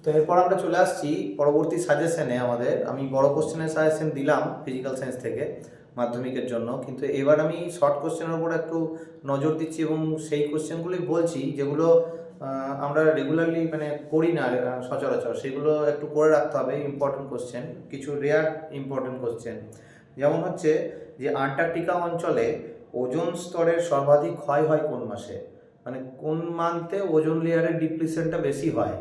তো এরপর আমরা চলে আসছি পরবর্তী সাজেশনে। আমি বড় কোশ্চেনের সাজেশন দিলাম ফিজিক্যাল সায়েন্স থেকে মাধ্যমিকের জন্য, কিন্তু এবার আমি শর্ট কোশ্চেনের উপর একটু নজর দিচ্ছি এবং সেই কোশ্চেনগুলি বলছি যেগুলো আমরা রেগুলারলি করি না সচরাচর, সেগুলো একটু করে রাখতে হবে। ইম্পর্টেন্ট কোশ্চেন, কিছু রেয়ার ইম্পর্টেন্ট কোশ্চেন, যেমন হচ্ছে যে আন্টার্কটিকা অঞ্চলে ওজোন স্তরের সর্বাধিক ক্ষয় হয় কোন মাসে, কোন মান্থে ওজোন লেয়ারের ডিপ্লিশনটা বেশি হয়।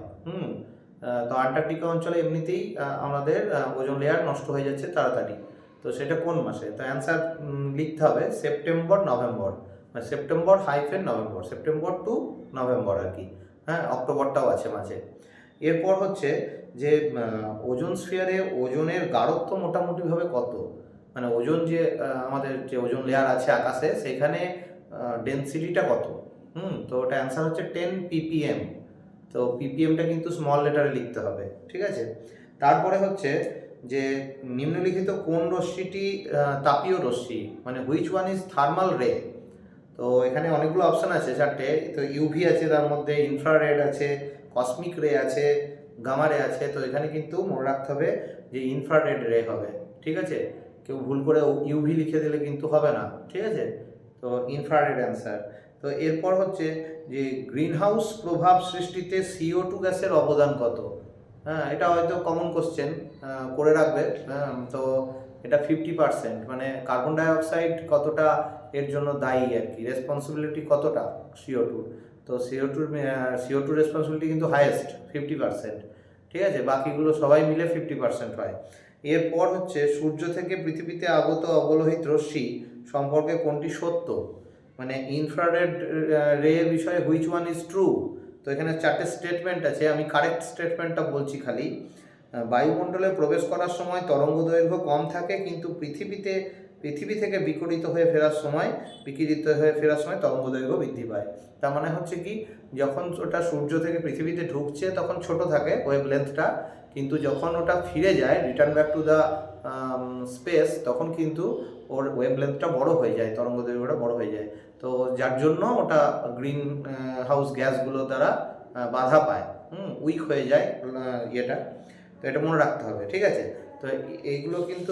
তো আন্টার্কটিকা অঞ্চলে এমনিতেই আমাদের ওজোন লেয়ার নষ্ট হয়ে যাচ্ছে তাড়াতাড়ি, তো সেটা কোন মাসে? তো অ্যান্সার লিখতে হবে September November, September hyphen November, September to November আর কি। হ্যাঁ, অক্টোবরটাও আছে মাঝে। এরপর হচ্ছে যে ওজোন স্ফিয়ারে ওজনের গাঢ়ত্ব মোটামুটিভাবে কত, ওজোন যে আমাদের যে ওজোন লেয়ার আছে আকাশে, সেখানে ডেন্সিটিটা কত। তো ওটা অ্যান্সার হচ্ছে 10 ppm। তো ppmটা কিন্তু স্মল লেটারে লিখতে হবে, ঠিক আছে। তারপরে হচ্ছে যে নিম্নলিখিত কোন রশ্মিটি তাপীয় রশ্মি, হুইচ ওয়ান ইজ থার্মাল রে। তো এখানে অনেকগুলো অপশান আছে, চারটে। তো ইউভি আছে, তার মধ্যে ইনফ্রারেড আছে, কসমিক রে আছে, গামা রে আছে। তো এখানে কিন্তু মনে রাখতে হবে যে ইনফ্রারেড রে হবে, ঠিক আছে। কেউ ভুল করে ইউভি লিখে দিলে কিন্তু হবে না, ঠিক আছে। তো ইনফ্রারেড অ্যান্সার। তো এরপর হচ্ছে যে গ্রিনহাউস প্রভাব সৃষ্টিতে CO2 গ্যাসের অবদান কত। হ্যাঁ, এটা হয়তো কমন কোশ্চেন, করে রাখবে। তো এটা 50%, কার্বন ডাইঅক্সাইড কতটা এর জন্য দায়ী আর কি, রেসপন্সিবিলিটি কতটা CO2। তো CO2 রেসপন্সিবিলিটি কিন্তু হাইয়েস্ট 50%, ঠিক আছে। বাকিগুলো সবাই মিলে 50% হয়। এরপর হচ্ছে সূর্য থেকে পৃথিবীতে আগত অবলোহিত রশ্মি সম্পর্কে কোনটি সত্য, ইনফ্রারেড রে বিষয়ে হুইচ ওয়ান ইজ ট্রু। তো এখানে চারটে স্টেটমেন্ট আছে, আমি কারেক্ট স্টেটমেন্টটা বলছি খালি। বায়ুমণ্ডলে প্রবেশ করার সময় তরঙ্গ দৈর্ঘ্য কম থাকে, কিন্তু পৃথিবী থেকে বিকিরিত হয়ে ফেরার সময় তরঙ্গ দৈর্ঘ্য বৃদ্ধি পায়। তার মানে হচ্ছে কি, যখন ওটা সূর্য থেকে পৃথিবীতে ঢুকছে তখন ছোট থাকে ওয়েভ লেন্থটা, কিন্তু যখন ওটা ফিরে যায়, return back to the space, তখন কিন্তু ওর ওয়েভ লেন্থটা বড় হয়ে যায়, তরঙ্গ দৈর্ঘ্যটা বড় হয়ে যায়। তো যার জন্য ওটা গ্রিন হাউস গ্যাসগুলো দ্বারা বাধা পায়, উইক হয়ে যায় ইয়েটা। তো এটা মনে রাখতে হবে, ঠিক আছে। তো এইগুলো কিন্তু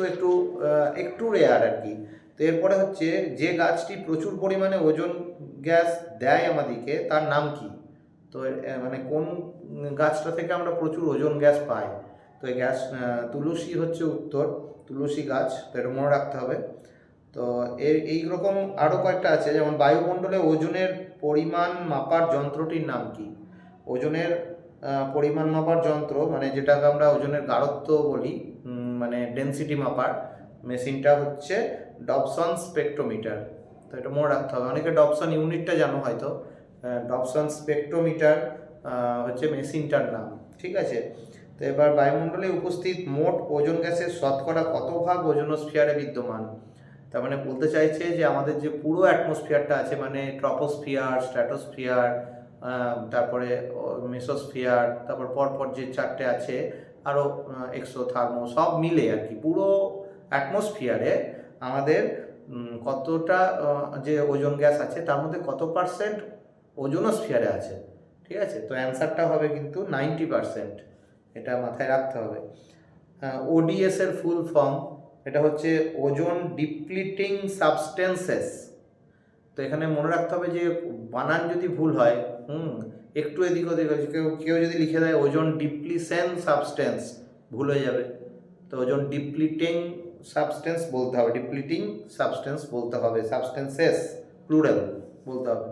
একটু রেয়ার আর কি। তো এরপরে হচ্ছে যে গাছটি প্রচুর পরিমাণে ওজোন গ্যাস দেয় আমাদেরকে, তার নাম কি। তো কোন গাছটা থেকে আমরা প্রচুর ওজোন গ্যাস পাই। তো এই গ্যাস তুলসী হচ্ছে উত্তর, তুলসী গাছ। তো এটা মনে রাখতে হবে। তো এইরকম আরও কয়েকটা আছে, যেমন বায়ুমণ্ডলে ওজনের পরিমাণ মাপার যন্ত্রটির নাম কি। ওজনের পরিমাণ মাপার যন্ত্র, যেটাকে আমরা ওজনের গাঢ়ত্ব বলি, ডেনসিটি মাপার মেশিনটা হচ্ছে ডবসন স্পেকট্রোমিটার। তো এটা মনে রাখতে হবে। অনেকে ডবসন ইউনিটটা জানো হয়তো, ডবসন স্পেকট্রোমিটার হচ্ছে মেশিনটার নাম, ঠিক আছে। তো এবার বায়ুমণ্ডলে উপস্থিত মোট ওজোন গ্যাসের শতকরা কত ভাগ ওজোনোস্ফিয়ারে বিদ্যমান। তার বলতে চাইছে যে আমাদের যে পুরো অ্যাটমসফিয়ারটা আছে, ট্রপোস্ফিয়ার, স্ট্র্যাটোস্ফিয়ার, তারপরে মেসোস্ফিয়ার, তারপর পরপর যে চারটে আছে আরও এক্সোথার্মো, সব মিলে আর কি পুরো অ্যাটমসফিয়ারে আমাদের কতটা যে ওজোন গ্যাস আছে তার মধ্যে কত পার্সেন্ট ওজোনোস্ফিয়ারে আছে, ঠিক আছে। তো অ্যান্সারটা হবে কিন্তু 90%, এটা মাথায় রাখতে হবে। ODS এর ফুল ফর্ম, এটা হচ্ছে ওজোন ডিপ্লিটিং সাবস্টেন্সেস। তো এখানে মনে রাখতে হবে যে বানান যদি ভুল হয়, একটু এদিক ওদিক কেউ যদি লিখে দেয় ওজোন ডিপ্লিশন সাবস্টেন্স, ভুল হয়ে যাবে। তো ওজোন ডিপ্লিটিং সাবস্টেন্স বলতে হবে, ডিপ্লিটিং সাবস্টেন্স বলতে হবে, সাবস্টেন্সেস প্লুরাল বলতে হবে।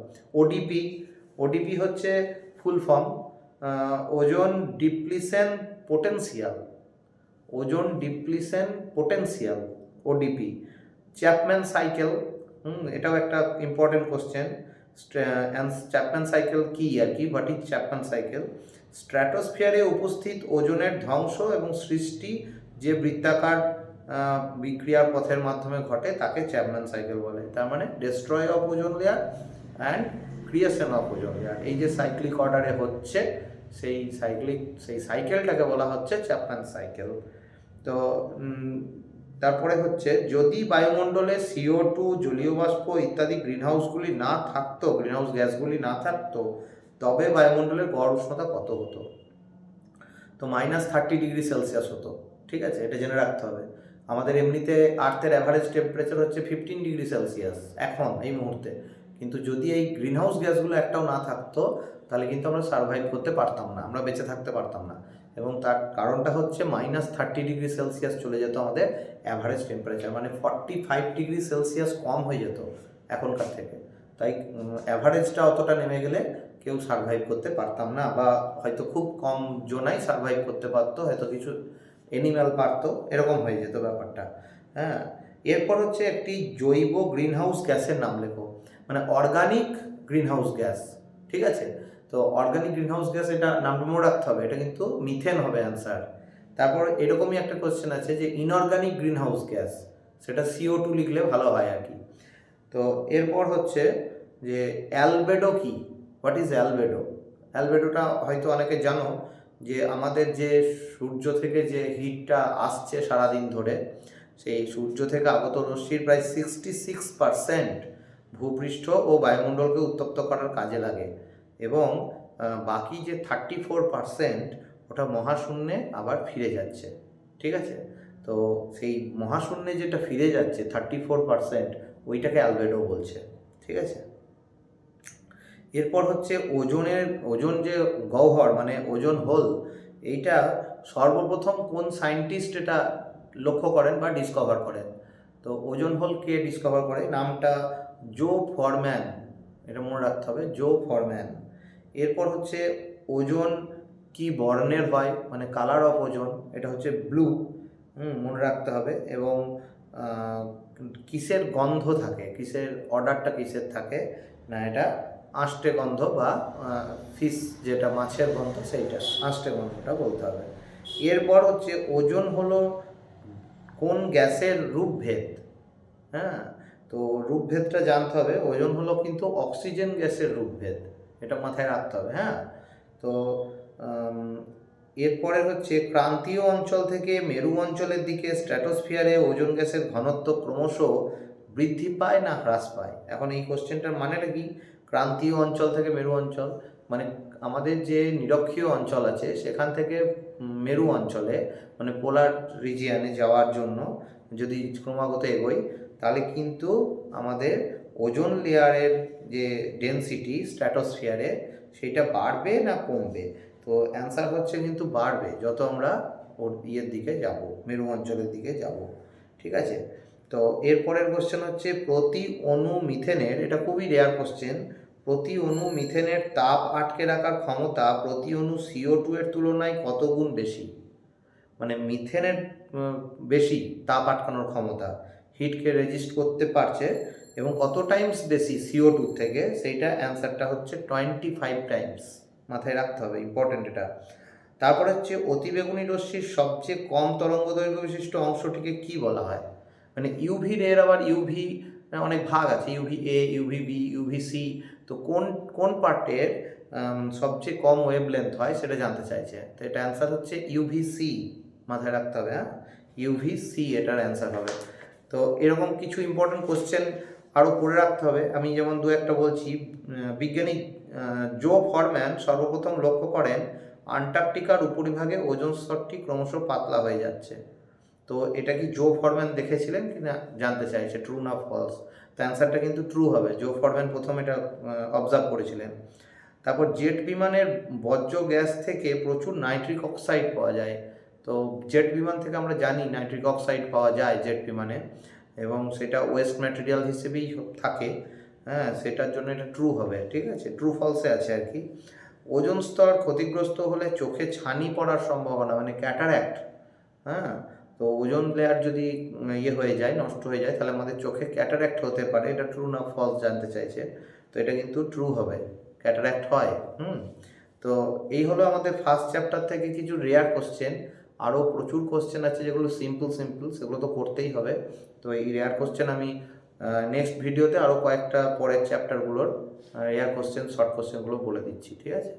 ওডিপি হচ্ছে full form ozone depletion potential, ozone depletion potential, ODP. Chapman cycle, এটাও একটা ইম্পর্টেন্ট কোশ্চেন। চ্যাপম্যান সাইকেল কি আর কি, হোয়াট ইজ চ্যাপম্যান সাইকেল। স্ট্র্যাটোস্ফিয়ারে উপস্থিত ওজনের ধ্বংস এবং সৃষ্টি যে বৃত্তাকার বিক্রিয়ার পথের মাধ্যমে ঘটে তাকে চ্যাপম্যান সাইকেল বলে। তার destroy of ozone layer and creation of ozone layer, এই যে সাইক্লিক অর্ডারে হচ্ছে সেই সাইকেলটাকে বলা হচ্ছে চ্যাপম্যান সাইকেল। তো তারপরে হচ্ছে যদি বায়ুমণ্ডলে CO2, জলীয় বাষ্প ইত্যাদি গ্রিনহাউস গ্যাসগুলি না থাকতো, তবে বায়ুমণ্ডলের গড় উষ্ণতা কত হতো। তো -30°C হতো, ঠিক আছে, এটা জেনে রাখতে হবে। আমাদের এমনিতে আর্থের অ্যাভারেজ টেম্পারেচার হচ্ছে 15°C এখন এই মুহূর্তে, কিন্তু যদি এই গ্রিন হাউস গ্যাসগুলো একটাও না থাকতো তাহলে কিন্তু আমরা সার্ভাইভ করতে পারতাম না, আমরা বেঁচে থাকতে পারতাম না। এবং তার কারণটা হচ্ছে -30°C চলে যেত আমাদের অ্যাভারেজ টেম্পারেচার, মানে 45°C কম হয়ে যেত এখনকার থেকে। তাই অ্যাভারেজটা অতটা নেমে গেলে কেউ সার্ভাইভ করতে পারতাম না, বা হয়তো খুব কম জনাই সার্ভাইভ করতে পারতো, হয়তো কিছু অ্যানিম্যাল পারতো, এরকম হয়ে যেত ব্যাপারটা। হ্যাঁ, এরপর হচ্ছে একটি জৈব গ্রিন হাউস গ্যাসের নাম লেখো, মানে অর্গানিক গ্রিন হাউস গ্যাস, ঠিক আছে। তো অর্গানিক গ্রিন হাউস গ্যাস, এটা নামটা মনে রাখতে হবে, এটা কিন্তু মিথেন হবে অ্যান্সার। তারপর এরকমই একটা কোশ্চেন আছে যে ইনঅর্গানিক গ্রিন হাউস গ্যাস, সেটা CO2 লিখলে ভালো হয় আর কি। তো এরপর হচ্ছে যে অ্যালবেডো কি, হোয়াট ইজ অ্যালবেডো? অ্যালবেডোটা হয়তো অনেকে জানো, যে আমাদের যে সূর্য থেকে যে হিটটা আসছে সারাদিন ধরে, সেই সূর্য থেকে আগত রশ্মির প্রায় 66% ভূপৃষ্ঠ ও বায়ুমণ্ডলকে উত্তপ্ত করার কাজে লাগে, এবং বাকি যে 34% ওটা মহাশূন্যে আবার ফিরে যাচ্ছে, ঠিক আছে। তো সেই মহাশূন্যে যেটা ফিরে যাচ্ছে 34%, ওইটাকে অ্যালবেডো বলছে, ঠিক আছে। এরপর হচ্ছে ওজন যে গহ্বর, মানে ওজন হোল, এইটা সর্বপ্রথম কোন সায়েন্টিস্ট এটা লক্ষ্য করেন বা ডিসকভার করেন? তো ওজন হোল কে ডিসকভার করে? নামটা জো ফরম্যান, এটা মনে রাখতে হবে, জো ফরম্যান। এরপর হচ্ছে ওজন কি বর্ণের হয়, মানে কালার অফ ওজন, এটা হচ্ছে ব্লু, মনে রাখতে হবে। এবং কিসের গন্ধ থাকে, কিসের অর্ডারটা কিসের থাকে না, এটা আষ্টে গন্ধ, বা ফিশ যেটা মাছের গন্ধ, সেইটা আষ্টে গন্ধটা বলতে হবে। এরপর হচ্ছে ওজন হলো কোন গ্যাসের রূপভেদ? হ্যাঁ, তো রূপভেদটা জানতে হবে। ওজন হলো কিন্তু অক্সিজেন গ্যাসের রূপভেদ, এটা মাথায় রাখতে হবে। হ্যাঁ, তো এরপরে হচ্ছে ক্রান্তীয় অঞ্চল থেকে মেরু অঞ্চলের দিকে স্ট্র্যাটোস্ফিয়ারে ওজন গ্যাসের ঘনত্ব ক্রমশ বৃদ্ধি পায় না হ্রাস পায়? এখন এই কোশ্চেনটার মানেটা কি? ক্রান্তীয় অঞ্চল থেকে মেরু অঞ্চল, মানে আমাদের যে নিরক্ষীয় অঞ্চল আছে সেখান থেকে মেরু অঞ্চলে, মানে পোলার রিজিয়ানে যাওয়ার জন্য যদি ক্রমাগত এগোই, তাহলে কিন্তু আমাদের ওজন লেয়ারের যে ডেনসিটি স্ট্র্যাটোস্ফিয়ারে, সেটা বাড়বে না কমবে? তো অ্যান্সার হচ্ছে কিন্তু বাড়বে, যত আমরা ওর ইয়ের দিকে যাব, মেরু অঞ্চলের দিকে যাব, ঠিক আছে। তো এরপরের কোশ্চেন হচ্ছে প্রতি অণু মিথেনের, এটা খুবই রেয়ার কোশ্চেন, প্রতি অণু মিথেনের তাপ আটকে রাখার ক্ষমতা প্রতি অণু CO2 এর তুলনায় কত গুণ বেশি? মানে মিথেনের বেশি তাপ আটকানোর ক্ষমতা, হিটকে রেজিস্ট করতে পারছে, এবং কত টাইমস বেশি CO2 থেকে, সেইটা অ্যান্সারটা হচ্ছে 25 টাইমস, মাথায় রাখতে হবে, ইম্পর্টেন্ট এটা। তারপরে হচ্ছে অতিবেগুনি রশ্মির সবচেয়ে কম তরঙ্গদৈর্ঘ্য বিশিষ্ট অংশটিকে কি বলা হয়? মানে ইউভি রের আবার ইউভি অনেক ভাগ আছে, UVA, UVB, UVC, তো কোন কোন পার্টের সবচেয়ে কম ওয়েভলেন্থ হয় সেটা জানতে চাইছে। তো এটা অ্যান্সার হচ্ছে UVC, মাথায় রাখতে হবে। হ্যাঁ, UVC এটার অ্যান্সার হবে। তো এরকম কিছু ইম্পর্টেন্ট কোশ্চেন আরও পড়ে রাখতে হবে। আমি যেমন দু একটা বলছি, বিজ্ঞানী জো ফরম্যান সর্বপ্রথম লক্ষ্য করেন আন্টার্কটিকার উপরিভাগে ওজোন স্তরটি ক্রমশ পাতলা হয়ে যাচ্ছে। তো এটা কি জো ফরম্যান দেখেছিলেন কি না জানতে চাইছে, ট্রু না ফলস? তো অ্যান্সারটা কিন্তু ট্রু হবে, জো ফরম্যান প্রথম এটা অবজার্ভ করেছিলেন। তারপর জেট বিমানের বর্জ্য গ্যাস থেকে প্রচুর নাইট্রিক অক্সাইড পাওয়া যায়। তো জেট বিমান থেকে আমরা জানি নাইট্রিক অক্সাইড পাওয়া যায় জেট বিমানে, এবং সেটা ওয়েস্ট ম্যাটেরিয়াল হিসেবেই থাকে। হ্যাঁ, সেটার জন্য এটা ট্রু হবে, ঠিক আছে, ট্রু ফলসে আছে আর কি। ওজোন স্তর ক্ষতিগ্রস্ত হলে চোখে ছানি পড়ার সম্ভাবনা, মানে ক্যাটারাক্ট, হ্যাঁ, তো ওজোন লেয়ার যদি ইয়ে হয়ে যায়, নষ্ট হয়ে যায়, তাহলে আমাদের চোখে ক্যাটারাক্ট হতে পারে। এটা ট্রু না ফলস জানতে চাইছে, তো এটা কিন্তু ট্রু হবে, ক্যাটারাক্ট হয়। তো এই হলো আমাদের ফার্স্ট চ্যাপ্টার থেকে কিছু রেয়ার কোশ্চেন। আরও প্রচুর কোশ্চেন আছে যেগুলো সিম্পল, সেগুলো তো করতেই হবে। তো এই রেয়ার কোশ্চেন আমি নেক্সট ভিডিওতে আরও কয়েকটা পরের চ্যাপ্টারগুলোর রেয়ার কোশ্চেন, শর্ট কোশ্চেনগুলো বলে দিচ্ছি, ঠিক আছে।